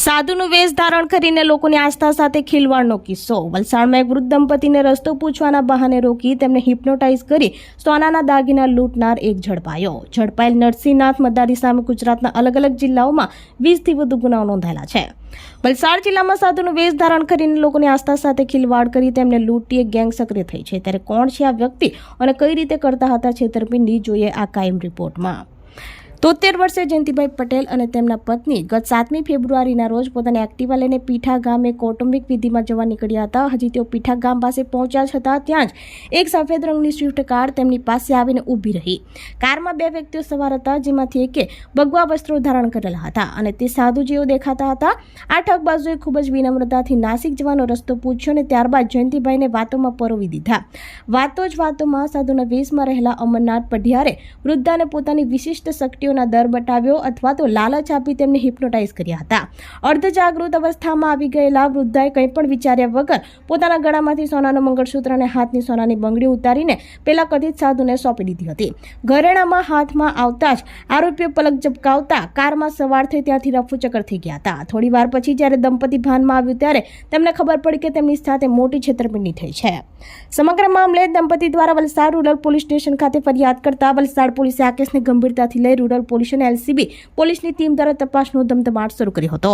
સાધુનું વેશ ધારણ કરીને લોકોની આસ્થા સાથે ખિલવાડનો કિસ્સો. વલસાડમાં એક વૃદ્ધ દંપતીને રસ્તો પૂછવાના બહાને રોકી તેમને હિપ્નોટાઇઝ કરી સોનાના દાગીના લૂંટનાર એક ઝડપાયો. ઝડપાયેલ નરસિંહનાથ મદારી સામે ગુજરાતના અલગ અલગ જિલ્લાઓમાં 20થી વધુ ગુનાઓ નોંધાયેલા છે. વલસાડ જિલ્લામાં સાધુનું વેશ ધારણ કરીને લોકોની આસ્થા સાથે ખિલવાડ કરી તેમને લૂંટી એક ગેંગ સક્રિય થઈ છે. ત્યારે કોણ છે આ વ્યક્તિ અને કઈ રીતે કરતા હતા છેતરપિંડી, જોઈએ આ કાયમ રિપોર્ટમાં. 73 વર્ષીય જયંતિભાઈ પટેલ અને તેમના પત્ની ગત 7મી ફેબ્રુઆરીના રોજ પોતાની એક્ટિવા લઈને પીઠા ગામે કૌટુંબિક વિધિમાં જવા નીકળ્યા હતા. હજી તેઓ પીઠા ગામ પાસે પહોંચ્યા છતાં ત્યાં જ એક સફેદ રંગની સ્વિફ્ટ કાર તેમની પાસે આવીને ઊભી રહી. કારમાં 2 વ્યક્તિઓ સવાર હતા, જેમાંથી એકે ભગવા વસ્ત્રો ધારણ કરેલા હતા અને તે સાધુ જેવો દેખાતા હતા. આ ઠગબાજોએ ખૂબ જ વિનમ્રતાથી નાસિક જવાનો રસ્તો પૂછ્યો અને ત્યારબાદ જયંતિભાઈને વાતોમાં પરોવી દીધા. વાતોમાં સાધુના વેશમાં રહેલા અમરનાથ પઢિયારે વૃદ્ધાને પોતાની વિશિષ્ટ શક્તિઓ દર બતાવ્યો અથવા તો લાલચ આપી તેમને હિપ્નોટાઇઝ કર્યા હતા. અર્ધજાગૃત અવસ્થામાં આવી ગયેલા વૃદ્ધાએ કંઈ પણ વિચાર્યા વગર પોતાના ગળામાંથી સોનાનું મંગળસૂત્ર અને હાથની સોનાની બંગડી ઉતારીને પેલા કથિત સાધુને સોંપી દીધી હતી. ઘરેણામાં હાથમાં આવતા જ આરોપીઓ પલક ઝબકાવતા કારમાં સવાર થઈ ત્યાંથી રફુચક્કર થઈ ગયા હતા. થોડી વાર પછી જ્યારે દંપતી ભાનમાં આવ્યું ત્યારે તેમને ખબર પડી કે તેમની સાથે મોટી છેતરપિંડી થઈ છે. સમગ્ર મામલે દંપતી દ્વારા વલસાડ રૂરલ પોલીસ સ્ટેશન ખાતે ફરિયાદ કરતા વલસાડ પોલીસે આ કેસને ગંભીરતાથી લઈ રૂરલ પોલીસ અને એલસીબી પોલીસની ટીમ દ્વારા તપાસનો ધમધમાટ શરૂ કર્યો હતો.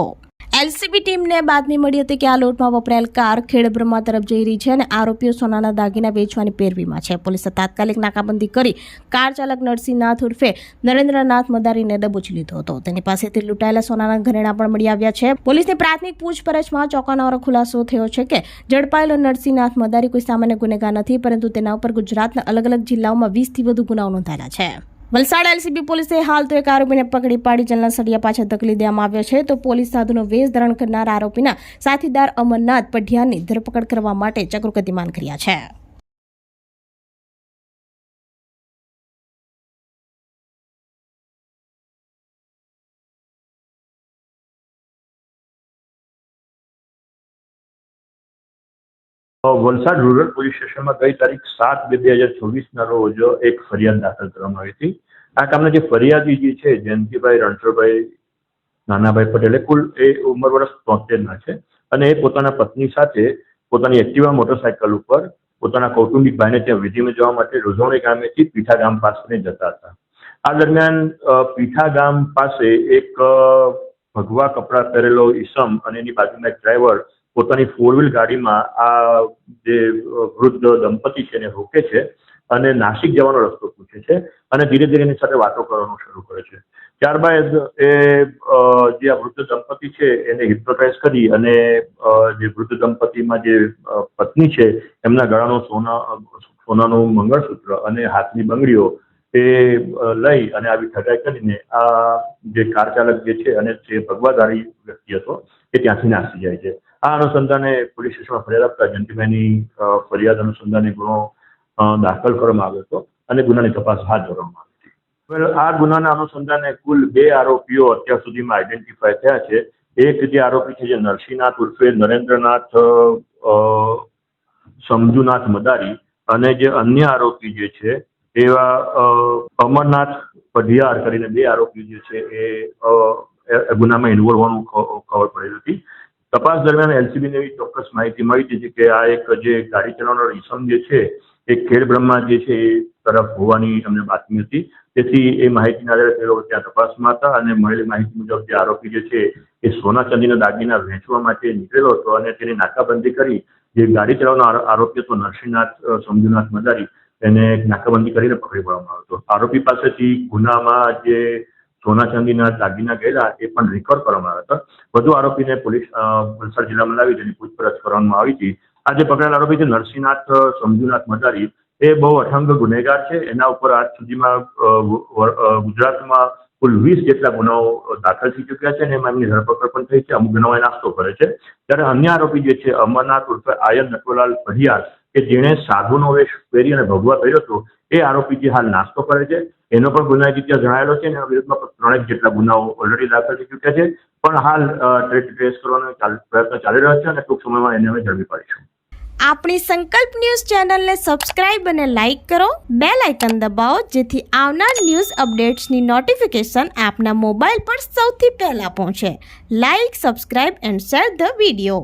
એલસીબી ટીમને બાતમી મળી હતી કે આ લૂંટમાં વપરાયેલ કાર ખેડબ્રહ્મા તરફ જઈ રહી છે અને આરોપીઓ સોનાના દાગીના વેચવાની પેરવીમાં છે. પોલીસે તાત્કાલિક નાકાબંધી કરી કાર ચાલક નરસિંહનાથ ઉર્ફે નરેન્દ્રનાથ મદારીને દબોચી લીધો હતો. તેની પાસેથી લૂંટાયેલા સોનાના ઘરેણા પણ મળી આવ્યા છે. પોલીસની પ્રાથમિક પૂછપરછમાં ચોંકાવનારો ખુલાસો થયો છે કે ઝડપાયેલો નરસિંહનાથ મદારી કોઈ સામાન્ય ગુનેગાર નથી, પરંતુ તેના ઉપર ગુજરાતના અલગ અલગ જિલ્લાઓમાં 20થી વધુ ગુનાઓ નોંધાયેલા છે. વલસાડ એલસીબી પોલીસે હાલ તો એક આરોપીને પકડી પાડી જેલના સળિયા પાછળ ધકેલી દેવામાં આવ્યો છે. તો પોલીસ સાધુનો વેશ ધારણ કરનાર આરોપીના સાથીદાર અમરનાથ પઢિયારની ધરપકડ કરવા માટે ચક્રો ગતિમાન કર્યા છે. વલસાડ રૂરલ પોલીસ સ્ટેશનમાં ગઈ તારીખ 7/2/2024 રોજ એક ફરિયાદ દાખલ કરવામાં આવી હતી. આ કામના જે ફરિયાદી જે છે જયંતિભાઈ રણછોડભાઈ નાનાભાઈ પટેલે કુલ ઉંમર વર્ષ 73ના છે અને એ પોતાના પત્ની સાથે પોતાની એક્ટિવા મોટરસાયકલ ઉપર પોતાના કૌટુંબિક ભાઈને ત્યાં વિધિમાં જવા માટે રોઝોણી ગામેથી પીઠા ગામ પાસે જતા હતા. આ દરમિયાન પીઠા ગામ પાસે એક ભગવા કપડાં પહેરેલો ઈસમ અને એની બાજુમાં એક ડ્રાઈવર પોતાની 4 વ્હીલ ગાડીમાં આ જે વૃદ્ધ દંપતી છે એને રોકે છે અને નાસિક જવાનો રસ્તો પૂછે છે અને ધીરે ધીરે એની સાથે વાતો કરવાનું શરૂ કરે છે. ત્યારબાદ એ જે આ વૃદ્ધ દંપતી છે એને હિપ્નોટાઇઝ કરી અને જે વૃદ્ધ દંપતીમાં જે પત્ની છે એમના ગળાનું સોનાનું મંગળસૂત્ર અને હાથની બંગડીઓ એ લઈ અને આવી ઠગાઈ કરીને આ જે કાર ચાલક જે છે અને જે ભગવાધારી વ્યક્તિ હતો એ ત્યાંથી નાસી જાય છે. આ અનુસંધાને પોલીસ સ્ટેશનમાં ફરિયાદ આપતા જયંતિભાઈની ફરિયાદ અનુસંધાને ગુનો દાખલ કરવામાં આવ્યો હતો અને ગુનાની તપાસ હાથ ધરવામાં આવી હતી. આ ગુનાના અનુસંધાને કુલ 2 આરોપીઓ અત્યાર સુધીમાં આઈડેન્ટિફાય થયા છે. એક જે આરોપી છે જે નરસિંહનાથ ઉર્ફે નરેન્દ્રનાથ સમજુનાથ મદારી અને જે અન્ય આરોપી જે છે એવા અમરનાથ પઢિયાર કરીને 2 આરોપી જે છે એ ગુનામાં ઇન્વોલ્વ હોવાનું ખબર પડી હતી. તપાસ દરમિયાન એલસીબીને એવી ચોક્કસ માહિતી મળી હતી કે આ એક જે ગાડી ચલાવનાર ઈસમ જે છે એ ખેડબ્રહ્મા જે છે એ તરફ હોવાની અમને બાતમી હતી. તેથી એ માહિતીના આધારે તેઓ ત્યાં તપાસમાં હતા અને મળેલી માહિતી મુજબ જે આરોપી જે છે એ સોના ચાંદીના દાગીના વેચવા માટે નીકળેલો હતો અને તેની નાકાબંધી કરી જે ગાડી ચલાવનાર આરોપી હતો નરસિંહનાથ સમજુનાથ મદારી એને નાકાબંધી કરીને પકડી પાડવામાં આવ્યો હતો. આરોપી પાસેથી ગુનામાં જે સોના ચાંદીના દાગીના ગયેલા એ પણ રિકવર કરવામાં આવ્યા હતા. વધુ આરોપીને પોલીસ વલસાડ જિલ્લામાં લાવી તેની પૂછપરછ કરવામાં આવી હતી. આ જે પકડાયેલ આરોપી છે નરસિંહનાથ સમજુનાથ મદારી એ બહુ અઠંગ ગુનેગાર છે. એના ઉપર આજ સુધીમાં ગુજરાતમાં કુલ 20 જેટલા ગુનાઓ દાખલ થઈ ચૂક્યા છે અને એમાં એમની ધરપકડ પણ થઈ છે. અમુક ગુનાઓ નાસ્તો કરે છે. ત્યારે અન્ય આરોપી જે છે અમરનાથ ઉર્ફે આયન નટવરલાલ પઢિયાર કે જેણે સાધુનો વેશ પહેરી અને ભગવા પહેર્યો હતો એ આરોપી જે હાલ નાસ્તો કરે છે એનો પણ ગુનાહિત ઇતિહાસ જણાયેલો છે અને એના વિરુદ્ધમાં 3 જેટલા ગુનાઓ ઓલરેડી દાખલ થઈ ચૂક્યા છે. પણ હાલ ટ્રેસ કરવાનો પ્રયત્ન ચાલી રહ્યો છે અને ટૂંક સમયમાં એને અમે ઝડપી પાડીશું. આપણી સંકલ્પ ન્યૂઝ ચેનલને સબસ્ક્રાઇબ અને લાઇક કરો, બેલ આઇકન દબાવો જેથી આવનાર ન્યૂઝ અપડેટ્સની નોટિફિકેશન આપના મોબાઈલ પર સૌથી પહેલા પહોંચે. Like, subscribe and share the video.